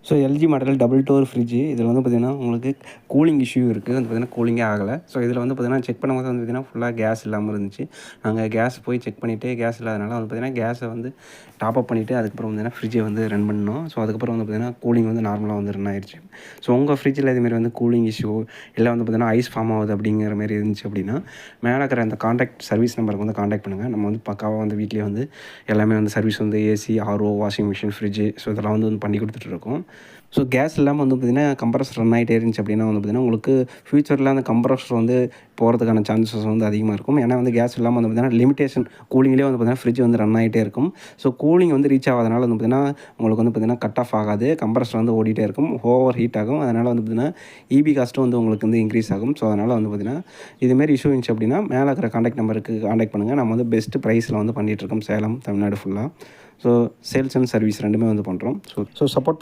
So LG model double door fridge. இதில் வந்து பார்த்திங்கன்னா உங்களுக்கு கூலிங் இஷ்யூ இருக்குது. வந்து பார்த்திங்கன்னா கூலிங்கே ஆகலை. ஸோ இதில் வந்து பார்த்திங்கன்னா செக் பண்ணும்போது வந்து பார்த்திங்கன்னா ஃபுல்லாக கேஸ் இல்லாமல் இருந்துச்சு. நாங்கள் கேஸ் போய் செக் பண்ணிவிட்டு கேஸ் இல்லாதனால வந்து பார்த்திங்கன்னா கேஸை வந்து டாப் அப் பண்ணிவிட்டு அதுக்கப்புறம் பார்த்திங்கன்னா ஃப்ரிட்ஜை வந்து ரன் பண்ணோம். ஸோ அதுக்கப்புறம் வந்து பார்த்திங்கன்னா கூலிங் வந்து நார்மலாக வந்து ரன் ஆயிடுச்சு. ஸோ உங்கள் ஃப்ரிட்ஜில் இதுமாரி வந்து கூலிங் இஷ்யூ இல்லை வந்து பார்த்திங்கன்னா ஐஸ் ஃபார்ம் ஆகுது அப்படிங்கிற மாதிரி இருந்துச்சு அப்படின்னா மேலே இருக்கிற அந்த காண்டாக்ட் சர்வீஸ் நம்பருக்கு வந்து காண்டாக்ட் பண்ணுங்கள். நம்ம வந்து பக்காவாக வந்து வீட்லேயே வந்து எல்லாமே வந்து சர்வீஸ் வந்து AC, RO, washing machine, fridge so இதெல்லாம் வந்து பண்ணி கொடுத்துட்ருக்கோம். ஸோ கேஸ் இல்லாமல் வந்து பார்த்திங்கன்னா கம்ப்ரஸர் ரன் ஆகிட்டே இருந்துச்சு அப்படின்னா வந்து பார்த்திங்கன்னா உங்களுக்கு ஃப்யூச்சரில் அந்த கம்ப்ரஸர் வந்து போகிறதுக்கான சான்சஸ் வந்து அதிகமாக இருக்கும். ஏன்னா வந்து கேஸ் இல்லாமல் வந்து பார்த்திங்கன்னா லிமிட்டேஷன் கூலிங்லேயே வந்து பார்த்திங்கன்னா ஃப்ரிட்ஜ் வந்து ரன் ஆகிட்டே இருக்கும். ஸோ கூலிங் வந்து ரீச் ஆகாதனால வந்து பார்த்திங்கன்னா உங்களுக்கு வந்து பார்த்திங்கன்னா கட் ஆஃப் ஆகாது. கம்ப்ரஸர் வந்து ஓடிட்டே இருக்கும். ஓவர் ஹீட் ஆகும். அதனால் வந்து பார்த்திங்கன்னா இபி காஸ்ட்டும் வந்து உங்களுக்கு வந்து இன்க்ரீஸ் ஆகும். ஸோ அதனால் வந்து பார்த்திங்கன்னா இதுமாரி இஷ்யூ இருந்துச்சு அப்படின்னா மேலே இருக்கிற காண்டாக்ட் நம்பருக்கு காண்டாக்ட் பண்ணுங்கள். நம்ம வந்து பெஸ்ட்டு ப்ரைஸில் வந்து பண்ணிகிட்ருக்கோம் சேலம், தமிழ்நாடு ஃபுல்லாக. ஸோ சேல்ஸ் அண்ட் சர்வீஸ் ரெண்டுமே வந்து பண்ணுறோம். So support